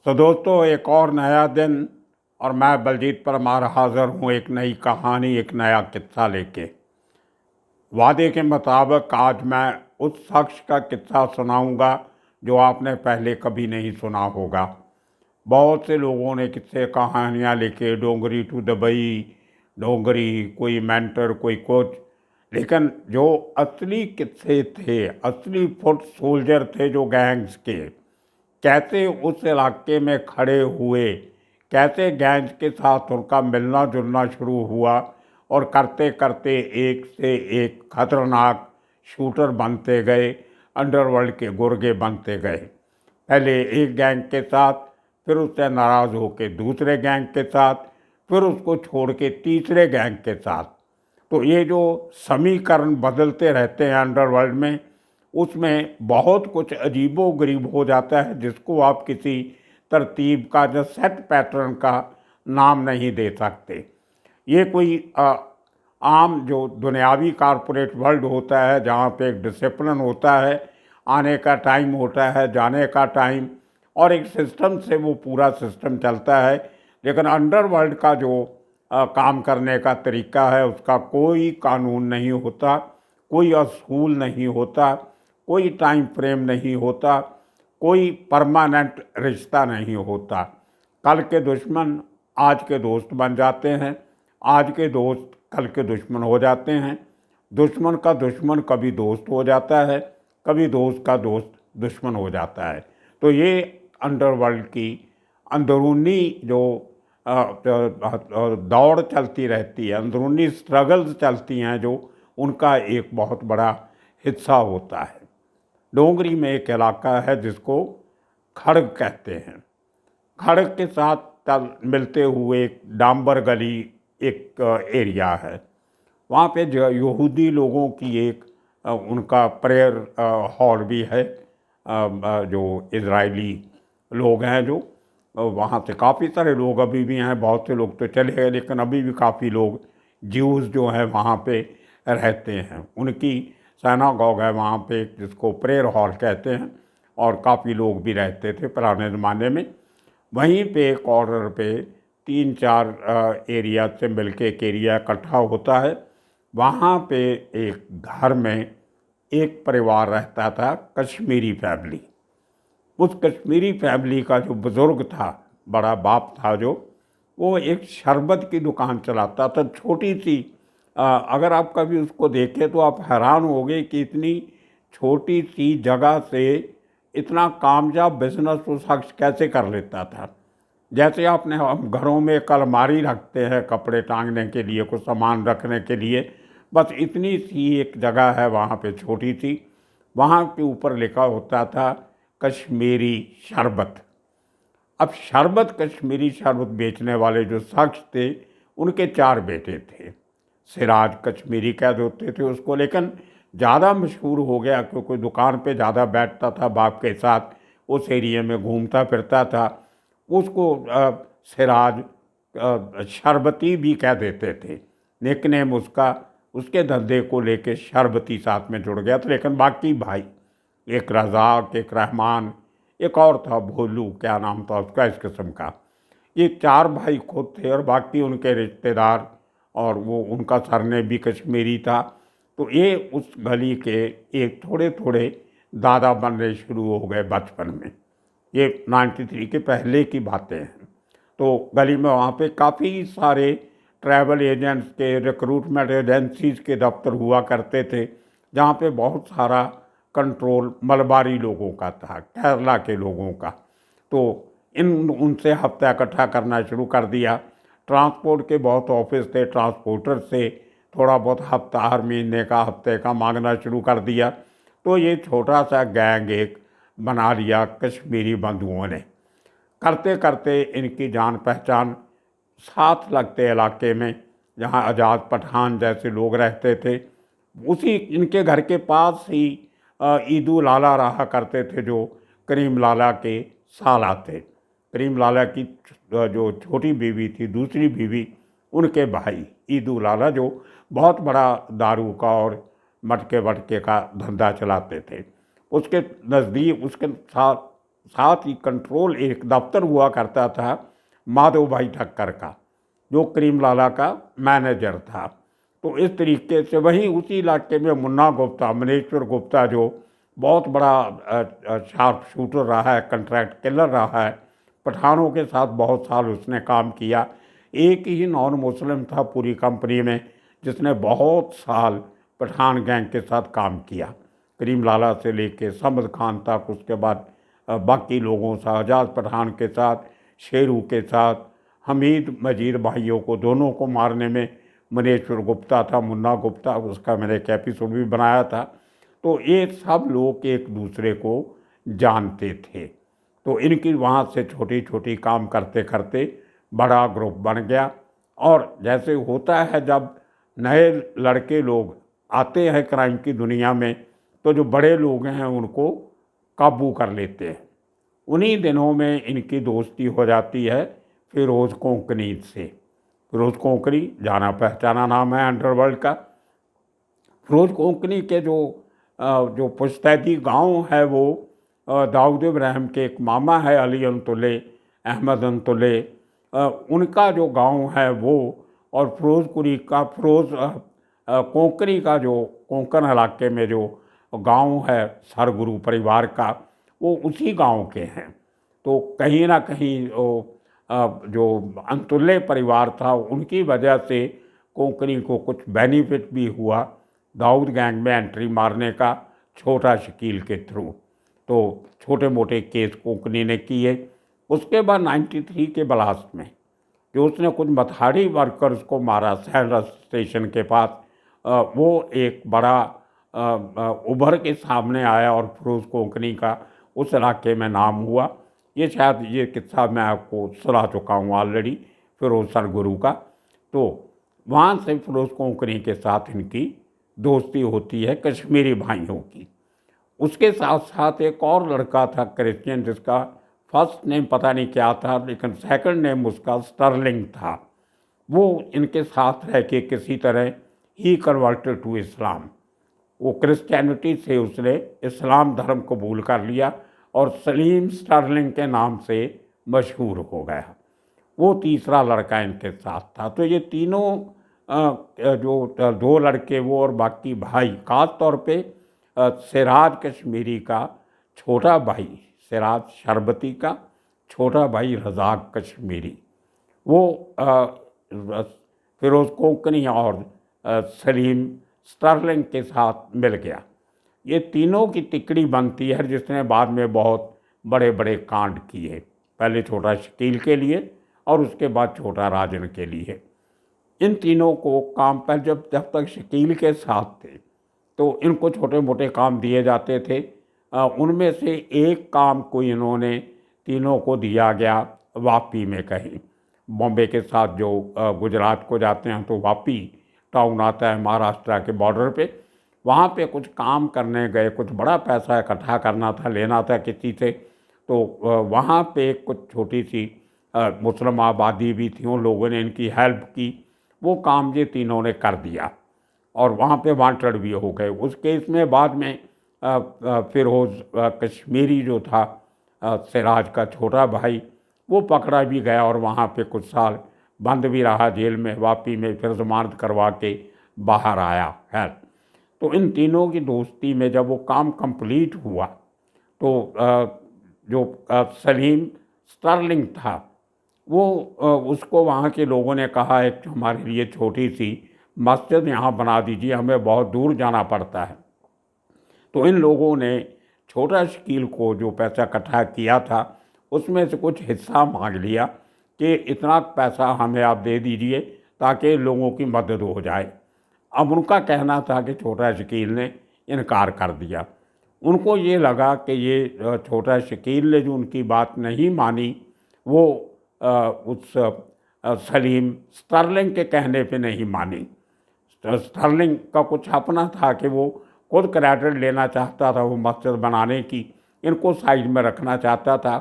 तो दोस्तों, एक और नया दिन और मैं बलजीत परमार हाज़िर हूँ एक नई कहानी, एक नया किस्सा लेके। वादे के मुताबिक आज मैं उस शख्स का किस्सा सुनाऊंगा जो आपने पहले कभी नहीं सुना होगा। बहुत से लोगों ने किस्से कहानियाँ लिखे, डोंगरी टू दुबई, डोंगरी, कोई मेंटर, कोई कोच, लेकिन जो असली किस्से थे, असली फुट सोल्जर थे जो गैंग्स के, कैसे उस इलाके में खड़े हुए, कैसे गैंग्स के साथ उनका मिलना जुलना शुरू हुआ और करते करते एक से एक खतरनाक शूटर बनते गए, अंडरवर्ल्ड के गुर्गे बनते गए। पहले एक गैंग के साथ, फिर उससे नाराज़ होकर दूसरे गैंग के साथ, फिर उसको छोड़ के तीसरे गैंग के साथ। तो ये जो समीकरण बदलते रहते हैं अंडरवर्ल्ड में, उसमें बहुत कुछ अजीबो गरीब हो जाता है जिसको आप किसी तरतीब का, जो सेट पैटर्न का नाम नहीं दे सकते। ये कोई आम जो दुनियावी कारपोरेट वर्ल्ड होता है जहाँ पे एक डिसिप्लिन होता है, आने का टाइम होता है, जाने का टाइम, और एक सिस्टम से वो पूरा सिस्टम चलता है। लेकिन अंडरवर्ल्ड का जो काम करने का तरीका है, उसका कोई कानून नहीं होता, कोई असूल नहीं होता, कोई टाइम फ्रेम नहीं होता, कोई परमानेंट रिश्ता नहीं होता। कल के दुश्मन आज के दोस्त बन जाते हैं, आज के दोस्त कल के दुश्मन हो जाते हैं, दुश्मन का दुश्मन कभी दोस्त हो जाता है, कभी दोस्त का दोस्त दुश्मन हो जाता है। तो ये अंडरवर्ल्ड की अंदरूनी जो दौड़ चलती रहती है, अंदरूनी स्ट्रगल्स चलती हैं, जो उनका एक बहुत बड़ा हिस्सा होता है। डोंगरी में एक इलाका है जिसको खड़ग कहते हैं। खड़ग के साथ मिलते हुए एक डांबर गली एक एरिया है। वहाँ पे जो यहूदी लोगों की एक उनका प्रेयर हॉल भी है। जो इजरायली लोग हैं, जो वहाँ से काफ़ी सारे लोग अभी भी हैं, बहुत से लोग तो चले गए, लेकिन अभी भी काफ़ी लोग ज्यूज़ जो हैं वहाँ पे रहते हैं। उनकी सिनागोग है वहाँ पे, जिसको प्रेयर हॉल कहते हैं, और काफ़ी लोग भी रहते थे पुराने ज़माने में। वहीं पे कॉर्नर पे 3-4 एरिया से मिलके एक एरिया इकट्ठा होता है। वहाँ पे एक घर में एक परिवार रहता था, कश्मीरी फैमिली। उस कश्मीरी फैमिली का जो बुज़ुर्ग था, बड़ा बाप था, जो वो एक शरबत की दुकान चलाता था, छोटी सी। अगर आप कभी उसको देखें तो आप हैरान होंगे कि इतनी छोटी सी जगह से इतना कामयाब बिजनेस वो शख्स कैसे कर लेता था। जैसे आपने, हम घरों में एक अलमारी रखते हैं कपड़े टांगने के लिए, कुछ सामान रखने के लिए, बस इतनी सी एक जगह है वहाँ पे, छोटी सी। वहाँ के ऊपर लिखा होता था कश्मीरी शरबत। अब शरबत, कश्मीरी शरबत बेचने वाले जो शख्स थे, उनके 4 बेटे थे। सिराज कश्मीरी कह देते थे उसको, लेकिन ज़्यादा मशहूर हो गया क्योंकि दुकान पे ज़्यादा बैठता था बाप के साथ, उस एरिया में घूमता फिरता था। उसको सिराज शरबती भी कह देते थे, निकनेम उसका। उसके धंधे को लेके शरबती साथ में जुड़ गया था। लेकिन बाकी भाई, एक रज़ाक, एक रहमान, एक और था भोलू, क्या नाम था उसका, इस किस्म का, ये 4 भाई खुद थे और बाकी उनके रिश्तेदार, और वो उनका सरनेम भी कश्मीरी था। तो ये उस गली के एक थोड़े थोड़े दादा बनने शुरू हो गए बचपन में। ये 93 के पहले की बातें हैं। तो गली में वहाँ पे काफ़ी सारे ट्रैवल एजेंट्स के, रिक्रूटमेंट एजेंसीज़ के दफ्तर हुआ करते थे, जहाँ पे बहुत सारा कंट्रोल मलबारी लोगों का था, केरला के लोगों का। तो उनसे हफ्ता इकट्ठा करना शुरू कर दिया। ट्रांसपोर्ट के बहुत ऑफिस थे, ट्रांसपोर्टर से थोड़ा बहुत हफ्ता, हर महीने का, हफ्ते का मांगना शुरू कर दिया। तो ये छोटा सा गैंग एक बना लिया कश्मीरी बंधुओं ने। करते करते इनकी जान पहचान साथ लगते इलाके में, जहाँ आज़ाद पठान जैसे लोग रहते थे, उसी इनके घर के पास ही ईदू लाला रहा करते थे, जो करीम लाला के साला थे। करीम लाला की जो छोटी बीवी थी, दूसरी बीवी, उनके भाई ईदू लाला, जो बहुत बड़ा दारू का और मटके वटके का धंधा चलाते थे। उसके नज़दीक, उसके साथ साथ ही कंट्रोल एक दफ्तर हुआ करता था माधव भाई ठक्कर का, जो करीम लाला का मैनेजर था। तो इस तरीके से वहीं उसी इलाके में मुन्ना गुप्ता, मनेश्वर गुप्ता, जो बहुत बड़ा शार्प शूटर रहा है, कंट्रैक्ट किलर रहा है, पठानों के साथ बहुत साल उसने काम किया। एक ही नॉन मुस्लिम था पूरी कंपनी में जिसने बहुत साल पठान गैंग के साथ काम किया, करीम लाला से लेके समद खान तक, उसके बाद बाकी लोगों शहजाद पठान के साथ, शेरू के साथ, हमीद मजीद भाइयों को दोनों को मारने में मनेश्वर गुप्ता था, मुन्ना गुप्ता, उसका मैंने एक एपिसोड भी बनाया था। तो ये सब लोग एक दूसरे को जानते थे। तो इनकी वहाँ से छोटी छोटी काम करते करते बड़ा ग्रुप बन गया। और जैसे होता है जब नए लड़के लोग आते हैं क्राइम की दुनिया में, तो जो बड़े लोग हैं उनको काबू कर लेते हैं। उन्हीं दिनों में इनकी दोस्ती हो जाती है फिरोज़ कोंकणी से। फिरोज़ कोंकणी जाना पहचाना नाम है अंडरवर्ल्ड का। फिरोज़ कोंकणी के जो पुश्तैदी गांव है वो दाऊद इब्राहिम के एक मामा है अली अंतुल्ले, अहमद अंतुल्ले, उनका जो गांव है वो, और फिरोज़पुरी का कोंकणी का जो कोंकण इलाके में जो गांव है सरगुरु परिवार का, वो उसी गांव के हैं। तो कहीं ना कहीं जो अंतुल्ले परिवार था उनकी वजह से कोंकणी को कुछ बेनिफिट भी हुआ दाऊद गैंग में एंट्री मारने का, छोटा शकील के थ्रू। तो छोटे मोटे केस कोंकणी ने किए। उसके बाद 93 के ब्लास्ट में जो उसने कुछ मथाड़ी वर्कर्स को मारा सैलर स्टेशन के पास, वो एक बड़ा उभर के सामने आया और फिरोज़ कोंकणी का उस इलाके में नाम हुआ। ये शायद ये किस्सा मैं आपको सुना चुका हूँ ऑलरेडी, फिरोज़ सरगुरु का। तो वहाँ से फिरोज़ कोंकणी के साथ इनकी दोस्ती होती है कश्मीरी भाइयों की। उसके साथ साथ एक और लड़का था क्रिश्चियन, जिसका फर्स्ट नेम पता नहीं क्या था, लेकिन सेकंड नेम उसका स्टर्लिंग था। वो इनके साथ रह के किसी तरह ही कन्वर्टेड टू इस्लाम। वो क्रिश्चियनिटी से उसने इस्लाम धर्म कबूल कर लिया और सलीम स्टर्लिंग के नाम से मशहूर हो गया। वो तीसरा लड़का इनके साथ था। तो ये तीनों जो दो लड़के वो और बाकी भाई, ख़ास तौर पे सिराज कश्मीरी का छोटा भाई, सिराज शरबती का छोटा भाई रज़ाक कश्मीरी, वो फिरोज़ कोंकणी और सलीम स्टर्लिंग के साथ मिल गया। ये तीनों की तिकड़ी बनती है जिसने बाद में बहुत बड़े बड़े कांड किए, पहले छोटा शकील के लिए और उसके बाद छोटा राजन के लिए। इन तीनों को काम पर जब तक शकील के साथ थे तो इनको छोटे मोटे काम दिए जाते थे। उनमें से एक काम को इन्होंने तीनों को दिया गया वापी में कहीं, बॉम्बे के साथ जो गुजरात को जाते हैं तो वापी टाउन आता है महाराष्ट्र के बॉर्डर पे। वहाँ पे कुछ काम करने गए, कुछ बड़ा पैसा इकट्ठा करना था, लेना था किसी से। तो वहाँ पे कुछ छोटी सी मुस्लिम आबादी भी थी, उन लोगों ने इनकी हेल्प की। वो काम ये तीनों ने कर दिया और वहाँ पे वांटेड भी हो गए। उस केस में बाद में फिरोज़ कश्मीरी जो था सिराज का छोटा भाई, वो पकड़ा भी गया और वहाँ पे कुछ साल बंद भी रहा जेल में, वापी में, फिर जमानत करवा के बाहर आया है। तो इन तीनों की दोस्ती में जब वो काम कंप्लीट हुआ तो जो सलीम स्टर्लिंग था वो उसको वहाँ के लोगों ने कहा एक हमारे लिए छोटी सी मस्जिद यहाँ बना दीजिए, हमें बहुत दूर जाना पड़ता है। तो इन लोगों ने छोटा शकील को जो पैसा इकट्ठा किया था उसमें से कुछ हिस्सा मांग लिया कि इतना पैसा हमें आप दे दीजिए ताकि लोगों की मदद हो जाए। अब उनका कहना था कि छोटा शकील ने इनकार कर दिया। उनको ये लगा कि ये छोटा शकील ने जो उनकी बात नहीं मानी वो उस सलीम स्टर्लिंग के कहने पे नहीं मानी। स्टर्लिंग का कुछ अपना था कि वो खुद क्रेडिट लेना चाहता था वो मस्जिद बनाने की, इनको साइड में रखना चाहता था।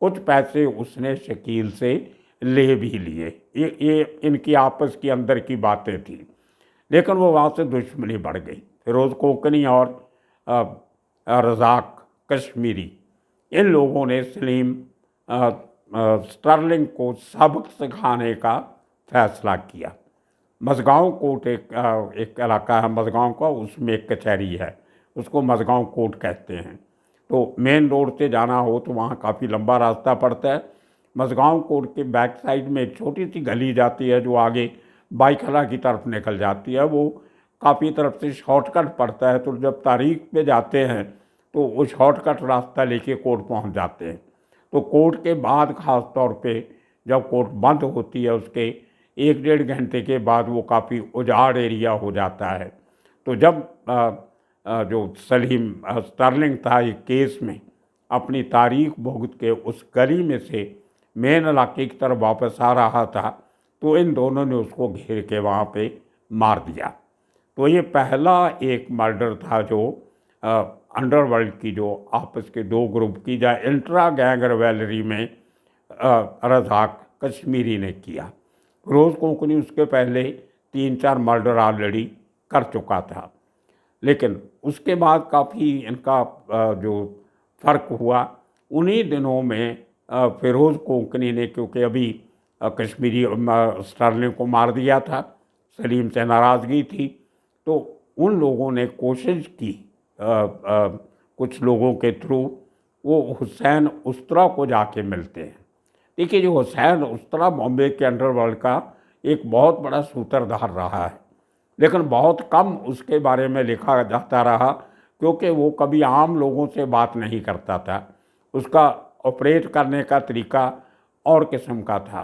कुछ पैसे उसने शकील से ले भी लिए। ये इनकी आपस की अंदर की बातें थी, लेकिन वो वहाँ से दुश्मनी बढ़ गई। फिरोज़ कोंकणी और रज़ाक कश्मीरी इन लोगों ने सलीम स्टर्लिंग को सबक सिखाने का फैसला किया। मझगांव कोर्ट एक इलाका है मझगांव का, उसमें एक कचहरी है, उसको मझगांव कोर्ट कहते हैं। तो मेन रोड से जाना हो तो वहाँ काफ़ी लंबा रास्ता पड़ता है। मझगांव कोर्ट के बैक साइड में एक छोटी सी गली जाती है जो आगे बाईखला की तरफ निकल जाती है। वो काफ़ी तरफ से शॉर्टकट पड़ता है, तो जब तारीख पे जाते हैं तो वो शॉर्टकट रास्ता लेके कोर्ट पहुंच जाते हैं। तो कोर्ट के बाद ख़ास तौर पे जब कोर्ट बंद होती है उसके 1-1.5 घंटे के बाद वो काफ़ी उजाड़ एरिया हो जाता है। तो जब जो सलीम स्टर्लिंग था एक केस में अपनी तारीख भुगत के उस गली में से मेन इलाके की तरफ वापस आ रहा था, तो इन दोनों ने उसको घेर के वहाँ पे मार दिया। तो ये पहला एक मर्डर था जो अंडरवर्ल्ड की जो आपस के दो ग्रुप की या इंट्रा गैंग रिवेलरी में रज़ाक कश्मीरी ने किया। फिरोज़ कोंकणी उसके पहले 3-4 मर्डर ऑलरेडी कर चुका था, लेकिन उसके बाद काफ़ी इनका जो फ़र्क हुआ उन्हीं दिनों में फिरोज़ कोंकणी ने, क्योंकि अभी कश्मीरी स्टर्लिंग को मार दिया था, सलीम से नाराज़गी थी, तो उन लोगों ने कोशिश की कुछ लोगों के थ्रू वो हुसैन उस्तरा को जाके मिलते हैं। देखिए, जो हुसैन उस्तरा बॉम्बे के अंडरवर्ल्ड का एक बहुत बड़ा सूत्रधार रहा है, लेकिन बहुत कम उसके बारे में लिखा जाता रहा, क्योंकि वो कभी आम लोगों से बात नहीं करता था। उसका ऑपरेट करने का तरीका और किस्म का था,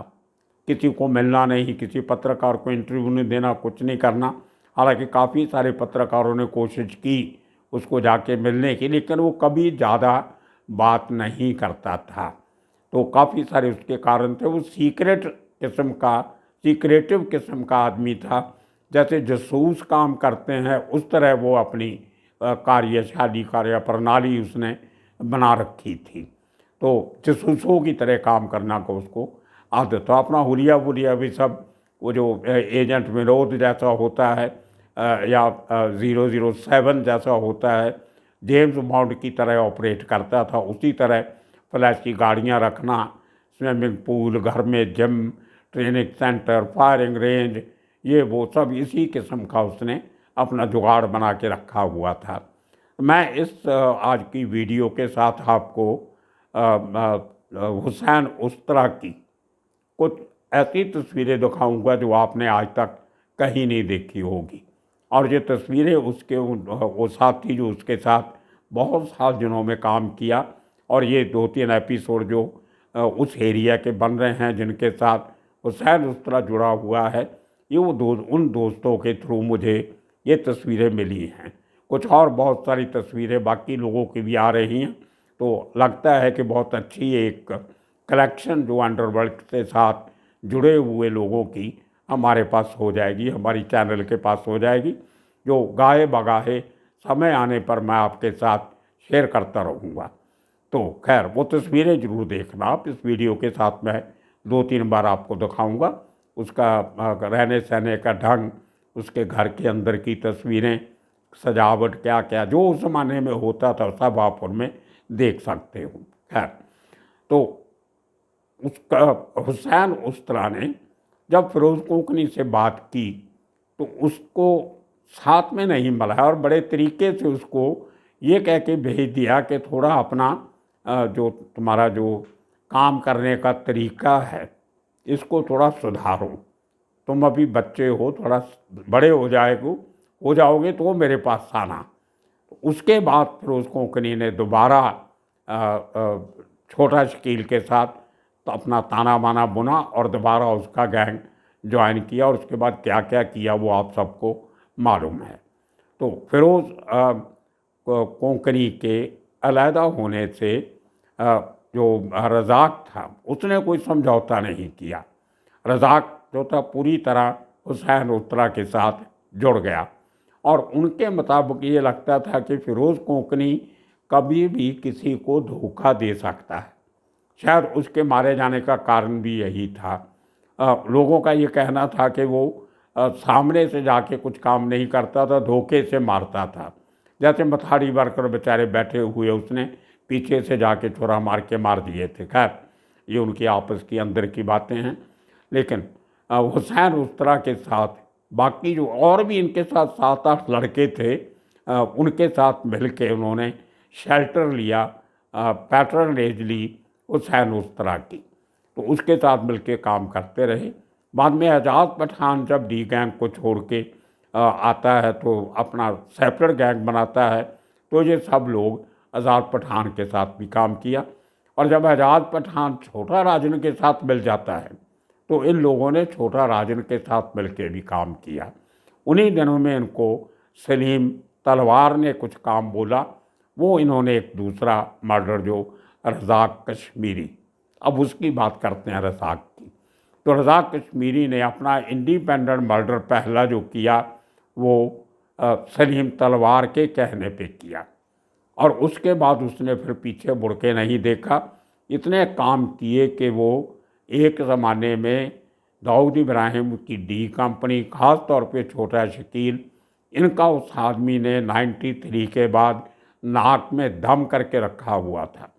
किसी को मिलना नहीं, किसी पत्रकार को इंटरव्यू नहीं देना, कुछ नहीं करना। हालांकि काफ़ी सारे पत्रकारों ने कोशिश की उसको जाके मिलने की, लेकिन वो कभी ज़्यादा बात नहीं करता था। तो काफ़ी सारे उसके कारण थे। वो सीक्रेटिव किस्म का आदमी था। जैसे जासूस काम करते हैं उस तरह वो अपनी कार्य प्रणाली उसने बना रखी थी। तो जासूसों की तरह काम करना को उसको आदत था। अपना हुलिया भी सब वो जो एजेंट विनोद जैसा होता है या 007 जैसा होता है, जेम्स बॉन्ड की तरह ऑपरेट करता था। उसी तरह फ्लैश की गाड़ियाँ रखना, स्विमिंग पूल, घर में gym, training centre, firing range, ये वो सब इसी किस्म का उसने अपना जुगाड़ बना के रखा हुआ था। मैं इस आज की वीडियो के साथ आपको हुसैन उस्तरा की कुछ ऐसी तस्वीरें दिखाऊंगा जो आपने आज तक कहीं नहीं देखी होगी। और ये तस्वीरें उसके वो साथी जो उसके साथ बहुत साल दिनों में काम किया, और ये 2-3 एपिसोड जो उस एरिया के बन रहे हैं जिनके साथ हुसैन उस्तरा जुड़ा हुआ है, ये वो उन दोस्तों के थ्रू मुझे ये तस्वीरें मिली हैं। कुछ और बहुत सारी तस्वीरें बाकी लोगों की भी आ रही हैं। तो लगता है कि बहुत अच्छी एक कलेक्शन जो अंडरवर्ल्ड के साथ जुड़े हुए लोगों की हमारे पास हो जाएगी, हमारी चैनल के पास हो जाएगी, जो गाहे बगाहे समय आने पर मैं आपके साथ शेयर करता रहूँगा। तो खैर, वो तस्वीरें ज़रूर देखना आप। इस वीडियो के साथ मैं 2-3 बार आपको दिखाऊंगा उसका रहने सहने का ढंग, उसके घर के अंदर की तस्वीरें, सजावट, क्या क्या जो उस ज़माने में होता था सब आप उनमें देख सकते हो। खैर, तो उसका हुसैन उस्तरा ने जब फिरोज़ कोंकणी से बात की तो उसको साथ में नहीं मिलाया और बड़े तरीके से उसको ये कह के भेज दिया कि थोड़ा अपना जो तुम्हारा जो काम करने का तरीका है इसको थोड़ा सुधारो। तुम अभी बच्चे हो, थोड़ा बड़े हो जाओगे तो मेरे पास आना। तो उसके बाद फिरोज़ कोंकणी ने दोबारा छोटा शकील के साथ तो अपना ताना बाना बुना और दोबारा उसका गैंग ज्वाइन किया, और उसके बाद क्या क्या किया वो आप सबको मालूम है। तो फिरोज़ कोंकणी के अलहदा होने से जो रज़ाक था उसने कोई समझौता नहीं किया। रज़ाक जो था पूरी तरह हुसैन उस्तरा के साथ जुड़ गया, और उनके मुताबिक ये लगता था कि फिरोज़ कोंकणी कभी भी किसी को धोखा दे सकता है। शायद उसके मारे जाने का कारण भी यही था। लोगों का ये कहना था कि वो सामने से जाके कुछ काम नहीं करता था, धोखे से मारता था। जैसे मथाड़ी वर्कर बेचारे बैठे हुए उसने पीछे से जाके छुरा मार के मार दिए थे। खैर, ये उनकी आपस की अंदर की बातें हैं। लेकिन हुसैन उस्तरा के साथ बाकी जो और भी इनके साथ 7-8 लड़के थे, उनके साथ मिल के उन्होंने शेल्टर लिया, पैटर्नेज ली हुसैन उस्तरा की। तो उसके साथ मिल के काम करते रहे। बाद में एजाज पठान जब डी गैंग को छोड़ के आता है तो अपना सेपरेट गैंग बनाता है, तो ये सब लोग आज़ाद पठान के साथ भी काम किया। और जब आज़ाद पठान छोटा राजन के साथ मिल जाता है तो इन लोगों ने छोटा राजन के साथ मिलकर भी काम किया। उन्हीं दिनों में इनको सलीम तलवार ने कुछ काम बोला, वो इन्होंने एक दूसरा मर्डर जो रज़ाक कश्मीरी, अब उसकी बात करते हैं रज़ाक की। तो रज़ाक कश्मीरी ने अपना इंडिपेंडेंट मर्डर पहला जो किया वो सलीम तलवार के कहने पे किया, और उसके बाद उसने फिर पीछे मुड़ के नहीं देखा। इतने काम किए कि वो एक ज़माने में दाऊद इब्राहिम की डी कंपनी, ख़ास तौर पे छोटा शकील, इनका उस आदमी ने 93 के बाद नाक में दम करके रखा हुआ था।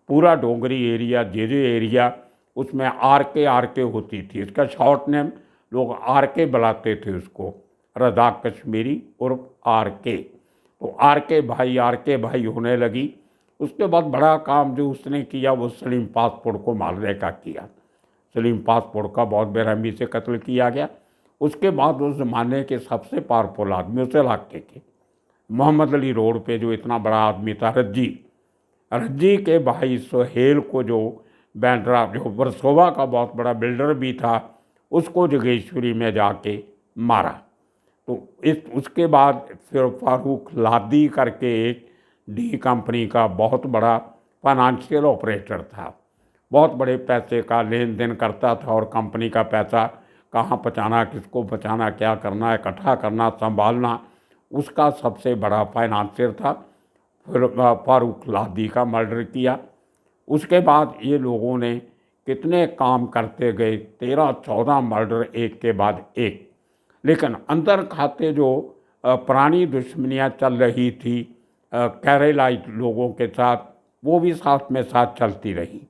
पूरा डोंगरी एरिया, जे एरिया, उसमें आर के होती थी। इसका शॉर्ट नेम लोग आर के बुलाते थे उसको, रज़ाक कश्मीरी उर्फ आर के। तो आर के भाई होने लगी। उसके बाद बड़ा काम जो उसने किया वो सलीम पासपोर्ट को मारने का किया। सलीम पासपोर्ट का बहुत बेरहमी से कत्ल किया गया। उसके बाद उस ज़माने के सबसे पावरफुल आदमी उस इलाके के मोहम्मद अली रोड पे जो इतना बड़ा आदमी था, रज्जी के भाई सोहेल को, जो बैंड्रा, जो वर्सोवा का बहुत बड़ा बिल्डर भी था, उसको जोगेश्वरी में जाके मारा। तो उसके बाद फिर फारूक लादी करके एक डी कंपनी का बहुत बड़ा फाइनेंशियल ऑपरेटर था, बहुत बड़े पैसे का लेन देन करता था, और कंपनी का पैसा कहाँ बचाना, किसको बचाना, क्या करना, इकट्ठा करना, संभालना, उसका सबसे बड़ा फाइनेंशियर था। फिर फारूक लादी का मर्डर किया। उसके बाद ये लोगों ने कितने काम करते गए, 13-14 मर्डर एक के बाद एक। लेकिन अंदर खाते जो पुरानी दुश्मनियाँ चल रही थी केरलाइट लोगों के साथ, वो भी साथ में साथ चलती रही।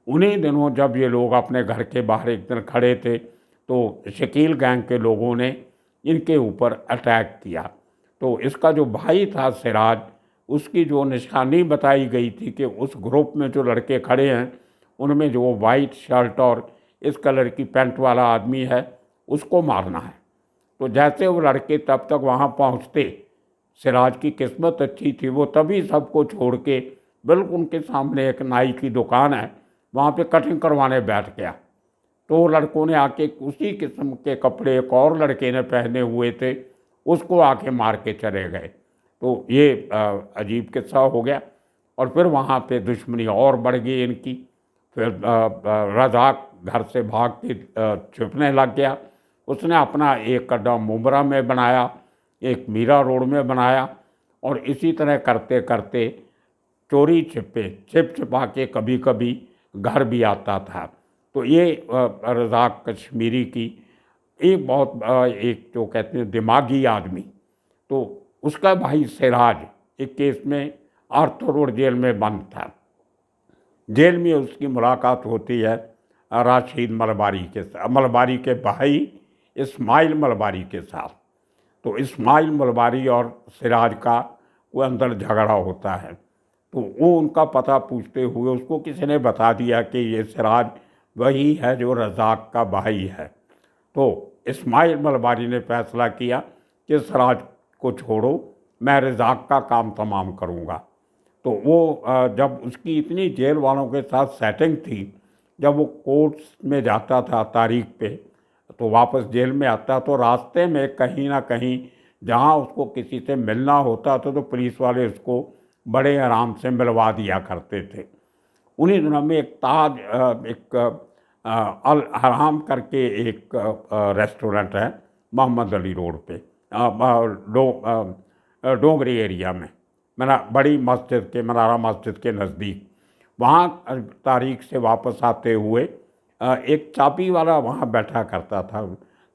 उन्हीं दिनों जब ये लोग अपने घर के बाहर एक दिन खड़े थे तो शकील गैंग के लोगों ने इनके ऊपर अटैक किया। तो इसका जो भाई था सिराज, उसकी जो निशानी बताई गई थी कि उस ग्रुप में जो लड़के खड़े हैं उनमें जो वाइट शर्ट और इस कलर की पैंट वाला आदमी है उसको मारना है। तो जैसे वो लड़के तब तक वहाँ पहुँचते, सिराज की किस्मत अच्छी थी, वो तभी सबको छोड़ के बिल्कुल उनके सामने एक नाई की दुकान है, वहाँ पे कटिंग करवाने बैठ गया। तो लड़कों ने आके उसी किस्म के कपड़े एक और लड़के ने पहने हुए थे, उसको आके मार के चले गए। तो ये अजीब किस्सा हो गया। और फिर वहाँ पे दुश्मनी और बढ़ गई इनकी। फिर रज़ाक घर से भाग के छुपने लग गया। उसने अपना एक अड्डा मुंब्रा में बनाया, एक मीरा रोड में बनाया, और इसी तरह करते करते चोरी छिपा के कभी कभी घर भी आता था। तो ये रज़ाक कश्मीरी की एक बहुत एक जो कहते हैं दिमागी आदमी। तो उसका भाई सिराज एक केस में आर्थर रोड जेल में बंद था। जेल में उसकी मुलाकात होती है राशिद मलबारी के भाई इस्माइल मलबारी के साथ। तो इस्माइल मलबारी और सिराज का वो अंदर झगड़ा होता है। तो वो उनका पता पूछते हुए उसको किसी ने बता दिया कि ये सिराज वही है जो रज़ाक का भाई है। तो इस्माइल मलबारी ने फैसला किया कि सिराज को छोड़ो, मैं रज़ाक का काम तमाम करूँगा। तो वो जब उसकी इतनी जेल वालों के साथ सेटिंग थी, जब वो कोर्ट में जाता था तारीख पे, तो वापस जेल में आता तो रास्ते में कहीं ना कहीं जहाँ उसको किसी से मिलना होता था तो पुलिस वाले उसको बड़े आराम से मिलवा दिया करते थे। उन्हीं दिनों में एक ताज एक अल हराम करके एक रेस्टोरेंट है मोहम्मद अली रोड पे, डोंगरी एरिया में, बड़ी मस्जिद के, मनारा मस्जिद के नज़दीक। वहाँ तारीख से वापस आते हुए एक चाबी वाला वहाँ बैठा करता था,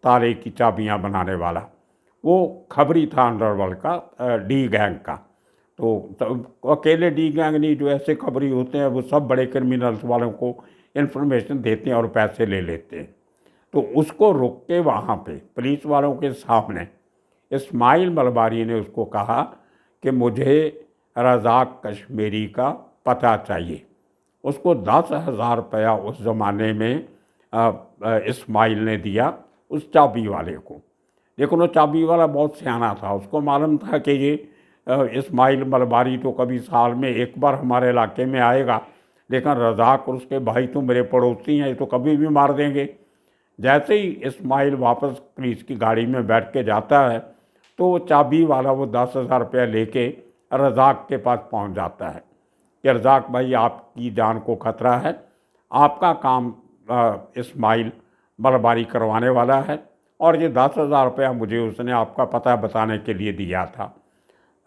ताले की चाबियाँ बनाने वाला। वो खबरी था अंडरवर्ल्ड का, डी गैंग का। तो अकेले डी गैंग नहीं, जो ऐसे खबरी होते हैं वो सब बड़े क्रिमिनल्स वालों को इन्फॉर्मेशन देते हैं और पैसे ले लेते हैं। तो उसको रोक के वहाँ पे पुलिस वालों के सामने इस्माइल मलबारी ने उसको कहा कि मुझे रज़ाक कश्मीरी का पता चाहिए। उसको 10,000 रुपया उस ज़माने में इस्माइल ने दिया उस चाबी वाले को। लेकिन वो चाबी वाला बहुत सियाना था, उसको मालूम था कि ये इस्माइल मलबारी तो कभी साल में एक बार हमारे इलाके में आएगा, लेकिन रज़ाक और उसके भाई तो मेरे पड़ोसी हैं, ये तो कभी भी मार देंगे। जैसे ही इस्माइल वापस पुलिस की गाड़ी में बैठ के जाता है तो वो चाबी वाला वो 10,000 रुपया लेके रज़ाक के पास पहुंच जाता है कि रज़ाक भाई, आपकी जान को खतरा है, आपका काम इस्माइल मलबारी करवाने वाला है और ये 10,000 रुपया मुझे उसने आपका पता बताने के लिए दिया था।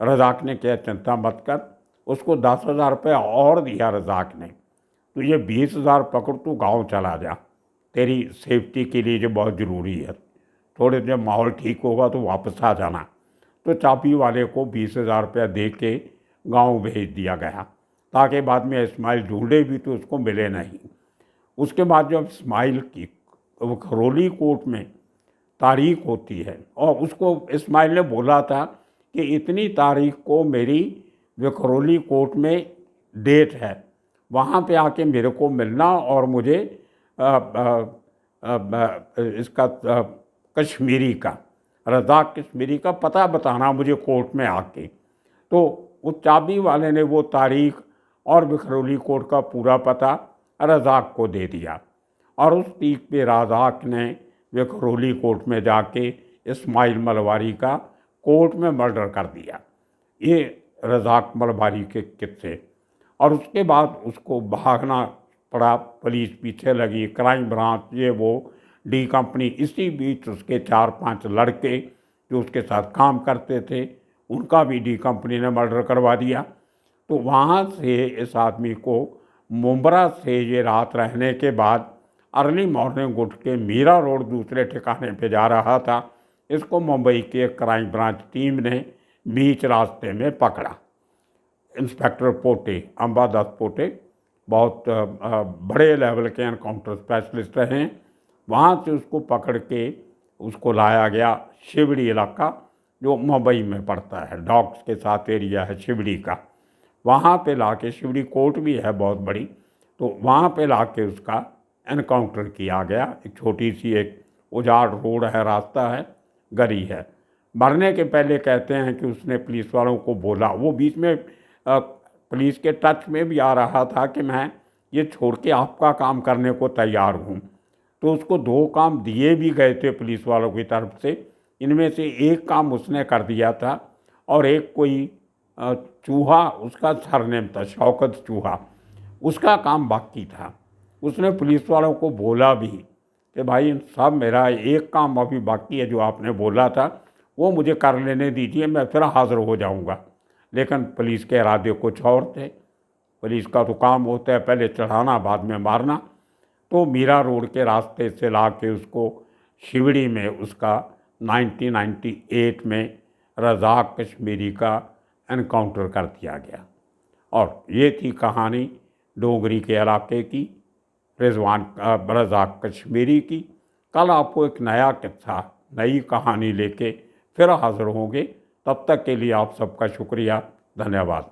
रज़ाक ने कहा चिंता मत कर, उसको 10,000 रुपया और दिया रज़ाक ने। तो ये 20,000 पकड़, तू गाँव चला जा, तेरी सेफ्टी के लिए जो बहुत ज़रूरी है, थोड़े जब माहौल ठीक होगा तो वापस आ जाना। तो चाबी वाले को 20,000 रुपया दे के गाँव भेज दिया गया ताकि बाद में इस्माइल ढूंढे भी तो उसको मिले नहीं। उसके बाद जब इस्माइल की खरोली कोर्ट में तारीख होती है और उसको इस्माइल ने बोला था कि इतनी तारीख को मेरी विखरोली कोर्ट में डेट है, वहाँ पे आके मेरे को मिलना और मुझे इसका कश्मीरी का, रज़ाक कश्मीरी का पता बताना मुझे कोर्ट में आके। तो उस चाबी वाले ने वो तारीख और विखरोली कोर्ट का पूरा पता रज़ाक को दे दिया और उस तारीख पे रज़ाक ने विखरोली कोर्ट में जाके इस्माइल मलबारी का कोर्ट में मर्डर कर दिया। ये रज़ाक मलबारी के किस्से। और उसके बाद उसको भागना पड़ा, पुलिस पीछे लगी, क्राइम ब्रांच, ये वो, डी कंपनी। इसी बीच उसके 4-5 लड़के जो उसके साथ काम करते थे उनका भी डी कंपनी ने मर्डर करवा दिया। तो वहाँ से इस आदमी को मुंब्रा से ये रात रहने के बाद अर्ली मॉर्निंग उठ के मीरा रोड दूसरे ठिकाने पे जा रहा था। इसको मुंबई के क्राइम ब्रांच टीम ने बीच रास्ते में पकड़ा। इंस्पेक्टर पोटे, अंबादास पोटे बहुत बड़े लेवल के एनकाउंटर स्पेशलिस्ट रहे। वहाँ से उसको पकड़ के उसको लाया गया शिवड़ी इलाका, जो मुंबई में पड़ता है, डॉक्स के साथ एरिया है शिवड़ी का। वहाँ पे लाके, शिवड़ी कोर्ट भी है बहुत बड़ी, तो वहाँ पे लाके उसका एनकाउंटर किया गया। एक छोटी सी एक उजाड़ रोड है, रास्ता है, गली है। मरने के पहले कहते हैं कि उसने पुलिस वालों को बोला, वो बीच में पुलिस के टच में भी आ रहा था कि मैं ये छोड़ के आपका काम करने को तैयार हूँ। तो उसको 2 काम दिए भी गए थे पुलिस वालों की तरफ से। इनमें से एक काम उसने कर दिया था और एक कोई चूहा, उसका सरनेम था शौकत चूहा, उसका काम बाकी था। उसने पुलिस वालों को बोला भी कि भाई साहब, मेरा एक काम अभी बाकी है, जो आपने बोला था वो मुझे कर लेने दीजिए, मैं फिर हाज़िर हो जाऊंगा। लेकिन पुलिस के इरादे कुछ और थे। पुलिस का तो काम होता है पहले चढ़ाना बाद में मारना। तो मीरा रोड के रास्ते से ला के उसको शिवड़ी में उसका 1998 में रज़ाक कश्मीरी का एनकाउंटर कर दिया गया। और ये थी कहानी डोगरी के इलाके की, रज़ाक कश्मीरी की। कल आपको एक नया किस्सा, नई कहानी लेके फिर हाज़िर होंगे। तब तक के लिए आप सबका शुक्रिया, धन्यवाद।